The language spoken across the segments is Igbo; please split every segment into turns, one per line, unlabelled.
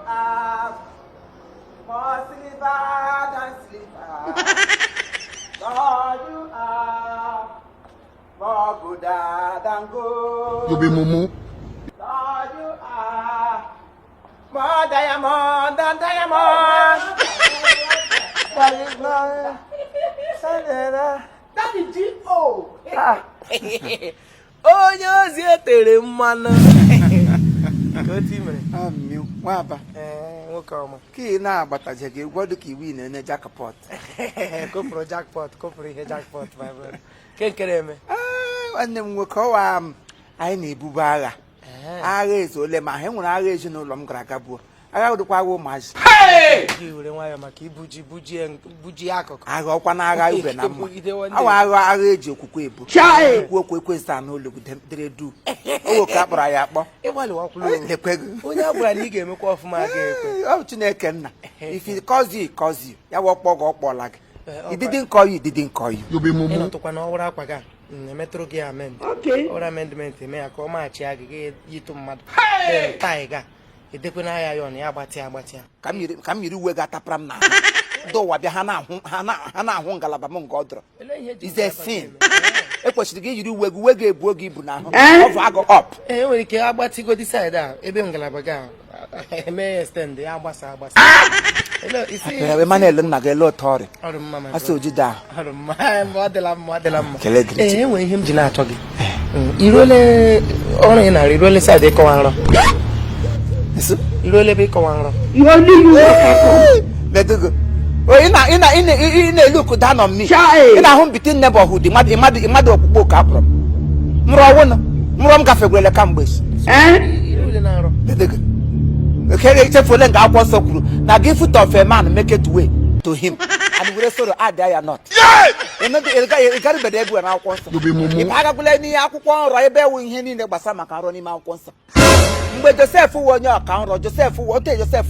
are more silver than silver. Lord, you are more gooder than gold.
You be mumu.
Lord, you are more diamond than diamond. Daddy GO.
Onye ozi etere mmanụ.
Nwa-Aba.
Nwoke ọma.
Ka ị na-agbataje gị gwọdụ ka iwu na-enye jackpot.
Kopụrụ jackpot, kopụrụ ihe jackpot, my brother. Ke nkere eme.
Nwanne m nwoke ọwa anyị na-ebubu agha. Agha ezole ma ha nwere agha ezinụlọ m gara aga buo. Agha dịkwa agha ụmụazị.
Gị were nwayọ maka buji akụkụ.
Agha ọkwa na agha ube na mma. Awa agha eji okwukwe ebu. Okwu ekwesịta n'ụlọ dere du. Owo ka akpọrọ ya akpọ.
Ịgbalị wakwụlụ.
Lekwego.
Onye agbara na ị ga-emekwa ọfụma ga-ekwe.
Ọ Chineke nna. If he calls you, he calls you. Ya wakpọ gị ọkpọla gị. He didn't call you, he didn't call you.
You be mumu. Ị nọtụkwa na ọwụrụ akwa gị. Emetụrụ gị amend. Ọwụrụ amendment eme ya ka ọ maghachi ya gị yitụ mmadụ. Tai ga. Edekwe na ya yon ya agbatịa.
Ka m yiri uwe ga-atapara m na ndị ụwa bịa ha na-ahụ ngalaba m nke ọ dọrọ. Is a sin. Ekwesịrị gị yiri uwe ga-ebu oge ibu n'ahụ. Ọ bụ agụ up.
Enwere ike agbatigodi side a ebe ngalaba gị eme extend ya agbasa.
Emmanuel nna gị ele ụtọ ọrịa.
Ọrụ mma.
Asị ojide ahụ.
Ọrụ mma. Ọ dịla mma.
Kele dịrị.
Enwere ihe m ji na-achọ gị. Iruole ọrụ ị na-arụ iruole side ịkọwa nrọ. Iruole ebe ịkọwa nrọ.
Ledugo. Ị na-elu uku down on me. Ị na-ahụ m bitin neighborhood mmadụ okpukpe ka akpọrọ m. Mụrọ m gafegwele kamgbe.
Iruole na nrọ.
Ledugo. Okay, echefuole nke akwụkwọ nsọ kwuru na gift of a man make it way to him and we sorrow add there not. Ị garibede ebu na akwụkwọ nsọ. Ị agakwala n'ihe akwụkwọ nrọ ebe ewu ihe niile gbasara maka nrọ n'ime akwụkwọ nsọ. Mgbe Joseph wụ onye ọka nrọ Joseph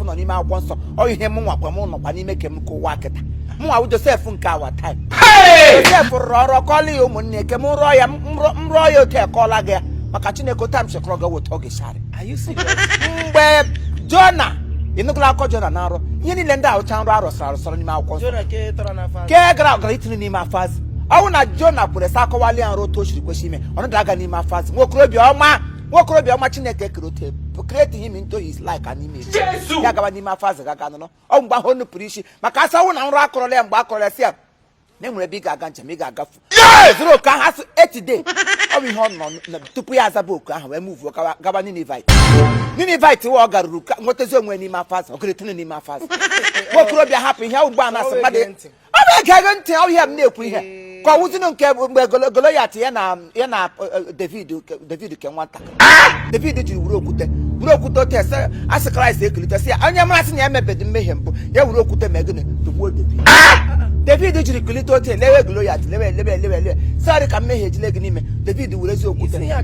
nọ n'ime akwụkwọ nsọ ọ ihe m nwakwa m nọkwa n'ime ke m ka ụwa kịta m nwa Joseph nke awa time. Joseph rụrụ ọrụ kọla ya ụmụnne ke m rụọ ya otu ekọla gị maka Chineke tam chekọrọ gị wụta oge shari. Mgbe Jona ịnụgụla akọ Jona na-arụ ihe niile ndị ahụcha nrụ arụsara n'ime akwụkwọ nsọ ke gara itinye n'ime afọ azụ ọnwụ na Jona kwere sa akọwali ya nrụ otu o siri kwesị ime ọnọdụ aga n'ime afọ azụ nwokorobịa ọma Chineke kere otu create him into his like an image ya gaba n'ime afọ azụ gaga nọ ọ mgbe ahụ o nupụrụ isi maka asa ọnwụ na nrụ akọrọla ya mgbe akọrọ ya si ya na enwere ebe ị ga-aga njem ị ga-agafu zuru oke ahụ asụ etide ọ bụ ihe ọ nọ tupu ya azaba oku ahụ wee muvuo gaba Ninevite ọ garuru nwetazi onwe n'ime afọ azụ ọgịrịtịnụ n'ime afọ azụ nwokorobịa hapụ ihe ugbu a na-asị mmadụ ọ na-ege ntị ọ ihe m na-ekwu ihe ka ọ wụzinụ nke mgbe Goloyat ya na David ke nwata David jiri wuru okwute ote asị Kraịst ekulite sị ya onye mmasị na ya emebeghị mmehie mbụ ya wuru okwute ma gịnị tugbuo David jiri kulite ote lewe Goloyat lewe sọrị ka mmehie ejile gị n'ime David were ezi okwute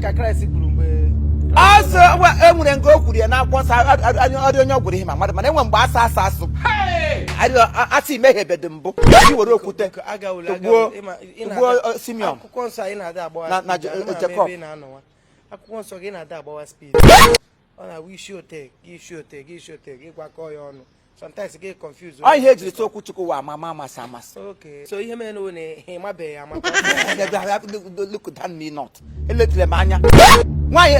asụ enwere nke o kwuru ya n'akwụkwọ nsọ ọrịa onye ọ gwụrụ ihe mana enwe mgbe asụ asị imehiebedo mbụ iji were okwute tugbuo Simeon na Jacob.
Akwụkwọ nsọ gị na-ada agbawa speed ọ na-awụ isi ote ịgwakọ ya ọnụ sometimes get confused.
Ọ ihe ejiri tụ okwu Chukwu wa amasị.
Okay. So ihe mere na ịmabeghị amata.
Look down me not. Eletire m anya. Nwaanyị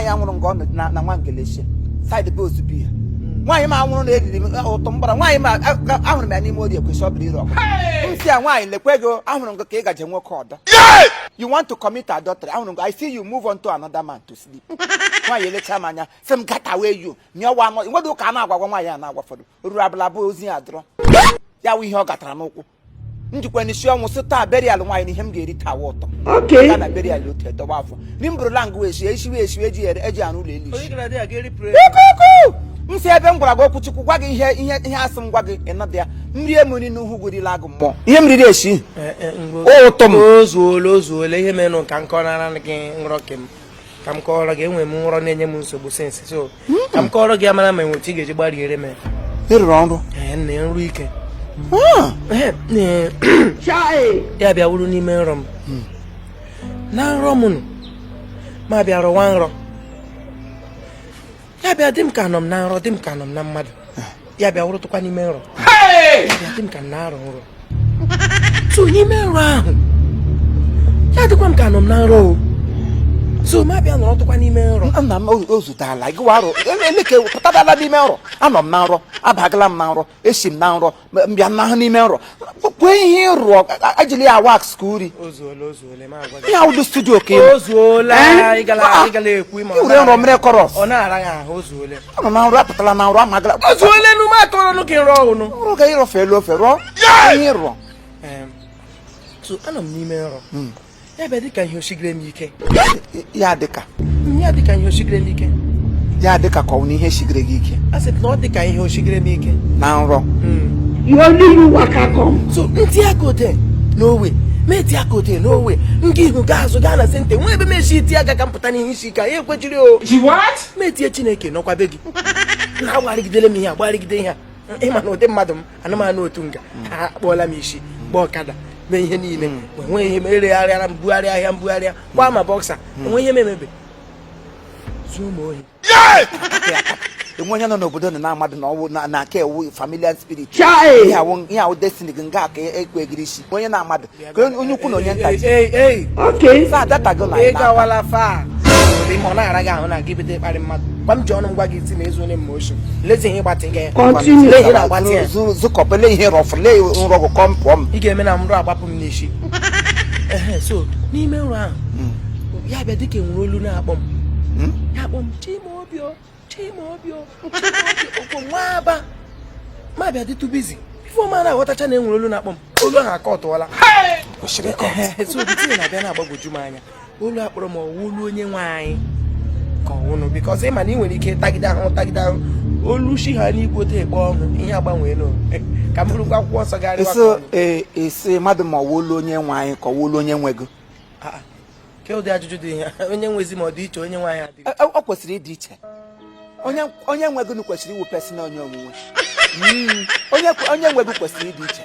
anwụrụ nke ọ na nwa Ngelesia. Side be ozubi ya. Nwaanyị ma anwụrụ na eriri ụtọ mbara. Nwaanyị ma ahụrụ m ya n'ime ori ekwesị ọbụrụ ire ọkụ. Nsị a nwaanyị lekwe gị ahụrụ m ka ị gaje nwoke ọdọ. You want to commit adultery. I see you move on to another man to sleep. Nwaanyị elecha m anya sị m gata wee you nyọwa anọ nwere ụka a na-agwagwa nwaanyị a na-agwa fọdụ ruru abụla bụ ozi ya dụrọ ya wụ ihe ọ gatara n'ụkwụ njikwa n'isi ọnwụ sị taa berial nwaanyị na ihe m ga-eri taa ụtọ ya na berial otu edoba afọ n'imbụrụla ngụ esiwe eji arụ ụlọ elu m si ebe m gwara gị okwu Chukwu gwa gị ihe asị m gwa gị ịnọdụ ya nri emuri n'uhu gwerila agụ mmụọ ihe m riri esi ụtọ m
ozuole ihe menụ ka m kọrara gị nrọ kem ka m kọrọ gị enwere m nrọ na-enye m nsogbu sensi so ka m kọrọ gị amara ma enweta ị ga-eji gbariere m
ịrụrụ ọrụ
nne nrụ ike ya bịa wuru n'ime nrọ m na nrọ m nụ ma bịa rụwa nrọ ya bịa dị m ka nọ m na nrọ dị m ka nọ m na mmadụ ya bịa wụrụtụkwa n'ime nrọ ya bịa dị m ka m na-arọ nrọ so n'ime nrọ ahụ ya dịkwa m ka nọ m na nrọ o so ma bịa nọrọtụkwa n'ime nrọ
nna m o zutala gịwa arụ eleke pụtadala n'ime nrọ anọ m na nrọ abagala m na nrọ esi m na nrọ mbịa na n'ime nrọ kwe ihe ịrụọ ajili ya wax ka uri
ozuole ma agwa
ihe awụdụ studio ka
ozuola ịgala ekwu ma
iwere nrọ mere kọrọs
ọ na-ara ya ahụ ozuole
anọ na nrọ apụtala na nrọ amagala
ozuole n'ume akọrọ gị nrọ ọhụrụ
nrọ ga ịrọfe elu ofe rụọ ihe ịrụọ
so anọ m n'ime nrọ ya bịa dịka ihe osigire m ike
ya dịka
ihe osigire m ike
ya dịka ka ọ na ihe sigire gị ike
a sị na ọ dịka ihe osigire m ike
na nrọ
so ntị aka ote n'owe meti aka ote n'owe nke ihu ga-azụ gaa na sente nwa ebe mechi iti aka ka mpụta n'ihe isi ka ya ekwechiri o metie Chineke nọkwa be gị na-agbarịgidele m ihe agbarịgide ihe ịma na ụdị mmadụ m anụmanụ otu nga ha akpọọla m isi gba ọkada mee ihe niile enweghị ihe meregharịara m bugharịa ahịa mbugharịa gbaa ma bọksa enwe ihe memebe zuo m ohi
enwe onye nọ n'obodo nọ na mmadụ na ọwụ na aka ewu familiar spirit ihe awụ destiny gị nga aka ekwegiri isi onye na amadụ ka onye ukwu na onye nta ji sa data gị na
ịgawala fa ma ọ na-ara gị ahụ na gị bido ịkparị mmadụ gwa m ji ọnụ m gwa gị isi na ezu onye mmotion lezi ihe ịgbatị gị ihe na-agbatị ya
zụkọpele ihe rọfụle nrọgụ kọmpụọ m
ị ga-eme na mrụ agbapụ m n'isi so n'ime nrọ ahụ ya bịa dịka enwere olu na-akpọ m ya akpọ m Chimaobio okwu Nwa-Aba ma bịa dịtụ bizi ife ọma na-aghọtacha na enwere olu na-akpọ m olu ahụ aka ọtụọla so obitinye na-abịa na-agbagwoju m anya olu akpọrọ m ọwụ olu onye nwe anyị ka ọwụnụ bikọs ịma na ị nwere ike tagide ahụ olu shi ha n'igwe ote ekpe ọhụ ihe agbanwee nụ ka m bụrụkwa akwụkwọ nsọ garịwa
esi mmadụ ma ọwụ olu onye nwe anyị ka ọwụ olu onye nwe gị
ke ụdị ajụjụ dị ihe onye nwezi ma ọ dị iche onye nwe anyị adịghị
ọ kwesịrị ịdị iche onye nwe gị kwesịrị iwu pesina onye onwunwe onye nwe gị kwesịrị ịdị iche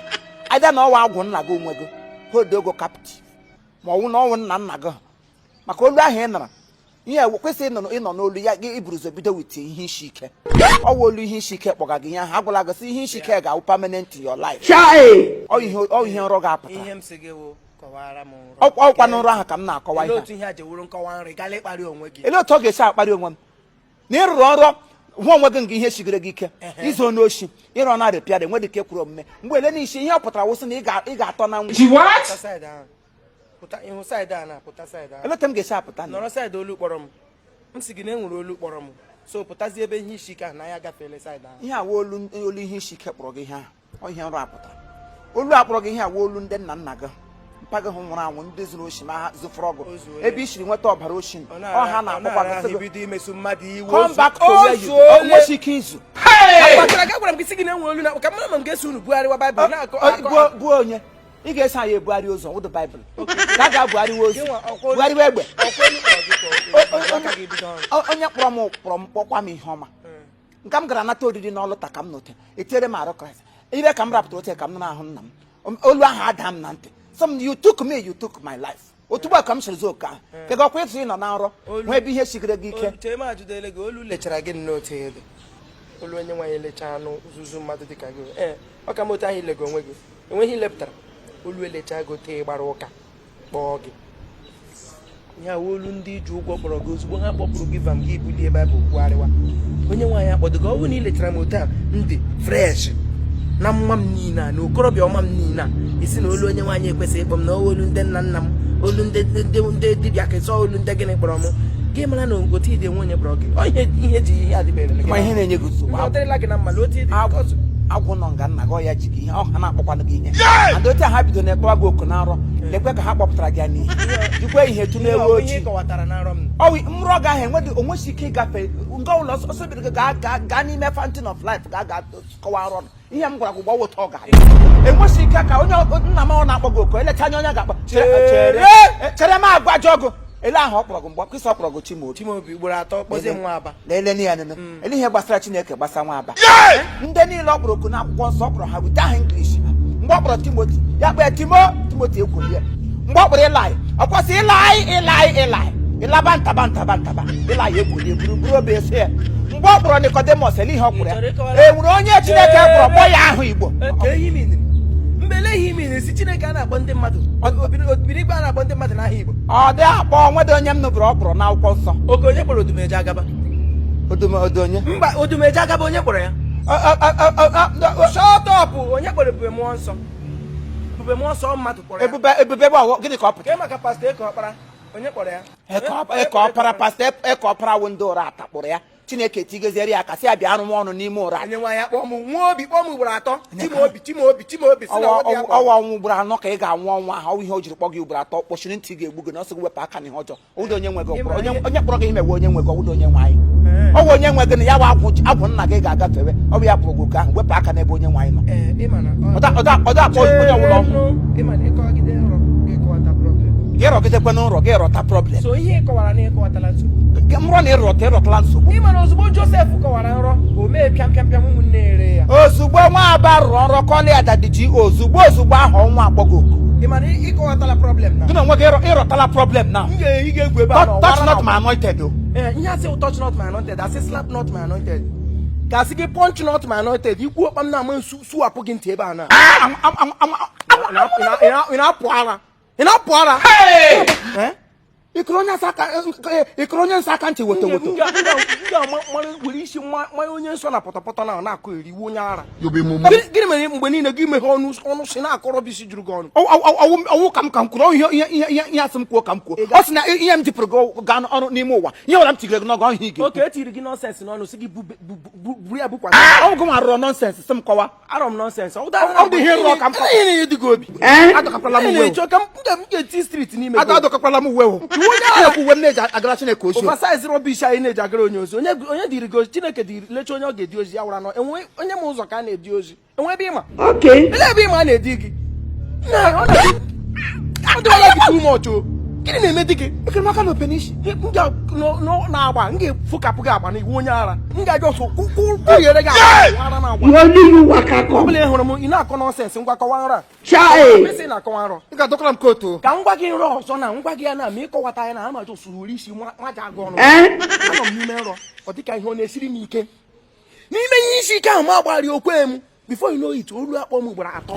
aja na ọwa agwụ nna gị onwe gị hodogo kaptiv ma ọwụ na ọwụ nna gị maka olu ahụ ị nara ihe kwesịrị ịnọ n'olu ya gị iburu ụzọ bido wit ihe isi ike ọwa olu ihe isi ike kpọga gị ihe ahụ agwụla gị sị ihe isi ike ga-awụ permanent in your life ọ ihe nrọ ga-apụta ọkwa nrọ ahụ ka m na-akọwa ihe ele otu ọ ga-esi akparị onwe m na ịrụrụ ọrụ hụ onwe gị nke ihe sigire gị ike izu onye oshi ịrụ na arịpịara enwe dịka ekwuru omume mgbe ele n'isi ihe ọ pụtara wụsị na ị ga-atọ na nwa eleta m ga-esi apụta
nọrọ saịdị olu kpọrọ m sị gị na enwere olu kpọrọ m so pụtazi ebe ihe isi ike ahụ na ya gafeela saịdị ahụ
ihe awa olu ihe isi ike kpọrọ gị ihe ahụ ihe nrọ apụtara olu akpọrọ gị ihe awa olu ndị nna nna gị mpaghị hụ nwụrụ anwụ ndị zuru oshi ma ha zụfụrụ ọgụ ebe i siri nweta ọbara oshi ọha na-akpọkwa come back to where you onwesi ike izu
gwara m gị sị gị na enwere olu na ka mma m ga-esi unu bugharịwa baịbụl
gbuo onye ị ga-eso anyị ebugharị ụzọ wụdụ baịbụl ka a ga-abugharịwa ozu bugharịwa egbe onye kpọrọ m kpọkwa m ihe ọma nke m gara nata oriri n'ọlụta ka m note etinyere m arụ kraịst ibe ka m rapụtara oche ka m nọ n'ahụ nna m olu ahụ ada m na ntị you took me, you took my life. Otu a ka m siri zo ka ke ga kwa ịtụ ị nọ na nrọ nwe ebe ihe sigire gị ike
chema ajụdele gị olu lechara gị n'otu ebe olu onye nwaanyị lecha anụ zuzu mmadụ dịka gị ọ ka m otu ahụ ilego onwe gị enweghị ilepụtara olu elecha gị ote gbara ụka kpọọ gị ya olu ndị ji ụgwọ kpọrọ gị ozugbo ha kpọpụrụ gị vam gị bulie baịbụl kwugharịwa onye nwaanyị akpọdo gị ọ bụrụ na ị lechara m otu a ndị fresh na mma m niile a na okorobịa ọma m niile a isi na olu onye nwaanyị ekwesịghị ịkpọ m na olu ndị nna nna m olu ndị dibịa ka ịsọ olu ndị gịnị kpọrọ m gị mara na ogote ide nwe onye kpọrọ gị ihe ji ihe adịbere
ma ihe na-enye gị nsogbu
ọ dịrịla gị na mma na otu ịdị
agwụ nọ nga nna gị ọ ya ji gị ihe ọ ha na-akpọkwanụ gị ihe and otu ha bido na-ekpewa gị oku na nrọ lekwe ka ha kpọpụtara gị n'ihe jikwa ihe tu n'ewu ojii mrọ gị ahụ enweghị onwesi ike ịgafe nga ụlọ ọsọ biri gị gaa n'ime fountain of life ga kọwa nrọ ihe m gwara gị gba weta ọ ga enwesi ike ka onye nna m ọ na-akpọ gị oku elecha anya onye ga-akpọ chere m agwa jọ gụ ele ahụ ọ kpọrọ gị mgbe kwụsị ọ kpọrọ gị
Chimaobi ugboro atọ kpọzie Nwa-Aba
leele ya nene ele ihe gbasara Chineke gbasa Nwa-Aba ndị niile ọ kpọrọ oku n'akwụkwọ nsọ ọ kpọrọ ha wite aha English mgbe ọ kpọrọ Timoti ya kpee Timoti ekwolie mgbe ọ kpọrọ Ilaị ọ kwụsị Ilaị ịlaba ntaba ekwolie buru obe ese ya mgbe mgbe ọ kpọrọ Nicodemus ele ihe ọ kwụrụ ya enwere onye Chineke kpọrọ kpọ ya ahụ Igbo
mbele ihe ime si Chineke a na-akpọ ndị mmadụ obiri igbe a na-akpọ ndị mmadụ n'ahịa Igbo
ọ dị akpọ nwede onye m nụbụrụ ọ kpọrọ n'akwụkwọ nsọ
oge onye kpọrọ Odumeje Agaba
onye
mba Odumeje Agaba onye kpọrọ ya shut up onye kpọrọ Ebube Mmụọ Nsọ Ebube Mmụọ Nsọ mmadụ kpọrọ ya
ebube bụ gịnị ka ọ pụtara
maka pastọ Eke Ọkpara onye kpọrọ ya
Eke Ọkpara pastọ Eke Ọkpara wụ ndị ụra atakpụrụ ya Chineke tigeziere ya kasị abịa arụm ọnụ n'ime ụra
anyị nwa ya kpọọ m nwa obi kpọọ m ugboro atọ Chimaobi
ọwa ọnwụ ugboro anọ ka ị ga-anwụ ọnwụ ahụ ihe o jiri kpọ gị ugboro atọ kpọchiri ntị ga-egbu gị na ọsọ gị wepụ aka n'ihe ọjọọ ụdị onye nwe gị onye kpọrọ gị imewe onye nwe gị ọwụdị onye nwe anyị ọ bụ onye nwe gị na ya bụ agwụ nna gị ga-agafewe ọ bụ ya pụrụ gị oke ahụ wepụ aka n'ebe onye nwe anyị nọ ọda akpọ onye ọbụla ọhụrụ gị rọgidekwa n'ụrọ gị rọta problem mrọ na ịrọtala nsogbu
ịmana ozugbo Josef kọwara nrọ o mee pịam ụmụnne ere ya
ozugbo Nwa-Aba rụrụ nrọ kọlị ya Daddy GO ozugbo ahụ ọnwa agbọgo
ịmana ịkọwatala problem na
gị na onwe gị ịrọtala problem na
ị ga-egwu ebe a
touch not my anointed
ihe asị touch not my anointed asị slap not my anointed gasị gị punch not my anointed ikwu ọkpa m na-ama suwapụ gị ntị ebe a na ị na-apụ ara ikoro onye nsọ aka ntị woto were isi mmanya onye nsọ na pọtọpọtọ na-akụ eriwu onye ara gịnị mere mgbe niile gị meghe ọnụ si na-akọrọ bisi juru gị ọnụ
ọwụ ka m kwuru ihe asị m kwuo ka m kwuo ọ sị na ihe m jipụrụ gị gaa ọrụ n'ime ụwa ihe ọbụla m tigere gị n'ọgụ ọhịa ige
oke etiri gị nọnsensị n'ọnụ si gị buru ya bụkwa
ọ gụ ma rụrụ nọnsensị sị m kọwa
arọ m nọnsensị
ọ dị ihe nrọ ka m
ihe dị gị obi
adọkakwala m uwe
m ga-eti street n'ime
adọkakwala m uwe uwe m na-eji agara Chineke ozi
oversize rubbish anyị na-eji agara onye ozi onye diri gị ozi Chineke diri lecha onye ọ ga-edi ozi ya wara nọ enwe onye ma ụzọ ka a na-edi ozi enwe ebe ịma ele ebe ịma a na-edi gị ọ dịwala gị too much o gịnị na-eme di gị
ekemaka na openishi
na-agba m ga-efukapụ gị agba n'iwu onye ara m ga-aja ọsọ kwụnyere gị ara na-agba ọbụla ị hụrụ m ị na-akọ nọnsensị ngwa kọwa nrọ a na-akọwa nrọ
ị ga-adọkọrọ m kootu
ka m gwa gị nrọ ọzọ na ngwa gị ya na ma ịkọwata ya na amaja usoro isi nwaja agụ ọnụ anọ m n'ime nrọ ọ dịka ihe ọ na-esiri m ike n'ime ihe isi ike ahụ m agbarị okwe m before you know it olu akpọ m ugboro atọ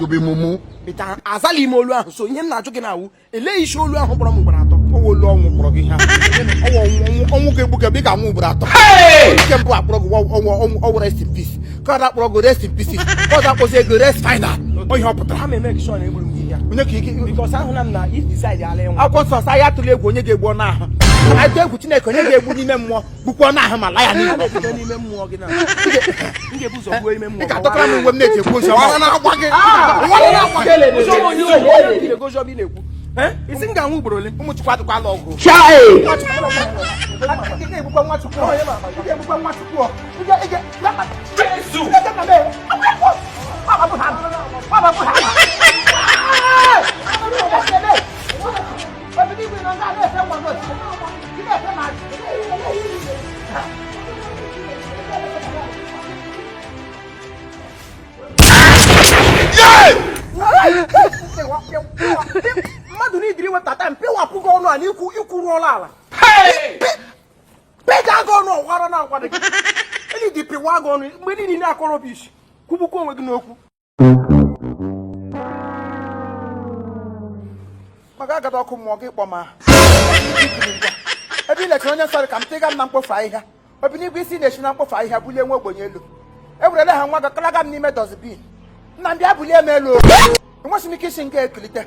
bịta azala ime olu ahụ so ihe m na-ajụ gị na-awụ elee isi olu ahụ kpọrọ m ugboro atọ
olu ọnwụ kpọrọ gị ihe ọnwụ ga-egbu gị ebe ị ga-anwụ ugboro atọ nke mbụ akpọrọ gị ọnwụ rest in peace ka ọ akpọrọ gị rest in peace ka ọzọ akpọzie ego rest final onye ọ pụtara
ha ma eme kishọn egburu m gị ya
onye ka ike
bikọs ahụ na m na if decide ala ịnwa
akwụkwọ nsọ sa ya atụla egwu onye ga-egbu ọnụ ahụ atụ egwu Chineke onye ga-egbu n'ime mmụọ gbukwa ọnụ ahụ ma la ya
n'ime mmụọ gị na m ga-ebu ụzọ gbuo ime mmụọ
ị ga-adọkọrọ m uwe m na-eji ekwu ozi
na-ekwu isi m ga-anwụ ugboro ole
ụmụ Chukwu adịkwala ọgụ
mmadụ n'idiri wetata mpịwapụ gị ọnụ a na ikwu rụọla ala pega gị ọnụ ọgwara na agwada gị enyi dị pịwa gị ọnụ mgbe niile na-akọrọ bish kwugbukwa onwe gị n'okwu
maka agada ọkụ mmụọ gị kpọ ma ebe ilechara onye nsọ ka m tịga m na mkpofu ahịhịa obi n'igwe isi na-echi na mkpofu ahịhịa bulie nwa ogbenye elu ewerele ha nwa gị kalaga m n'ime dozbin nna m bịa bulie m elu enweghị m ike isi nga ekilite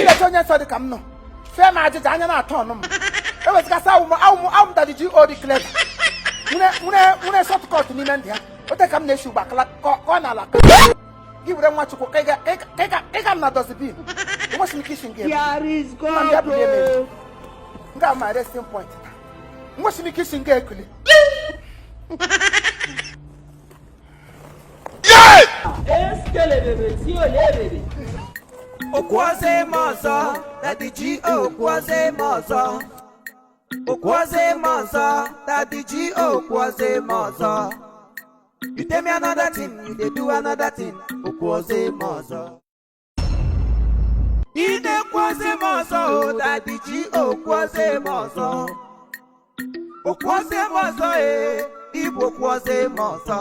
ilecha onye nsọ dị ka m nọ fee m ajịja anya na-atọ ọnụ m ewezikasị awụ m Daddy GO dị clever nwere shọtkọt n'ime ndị ha ote ka m na-eshi ugba ka ọ na-ala gị were nwa Chukwu ka ịga m na dozbin enweghị m ike isi nga nna m bịa bulie m elu nga ma resting point enweghị m ike isi nga ekili
Okwaze maza, Daddy GO, okwaze maza. Okwaze maza, Daddy GO, okwaze maza. You tell me another thing, you dey do another thing. Okwaze maza. Ine okwaze maza, oh Daddy GO, okwaze maza. Okwaze maza, eh. Igbo kwuozie ma ọzọ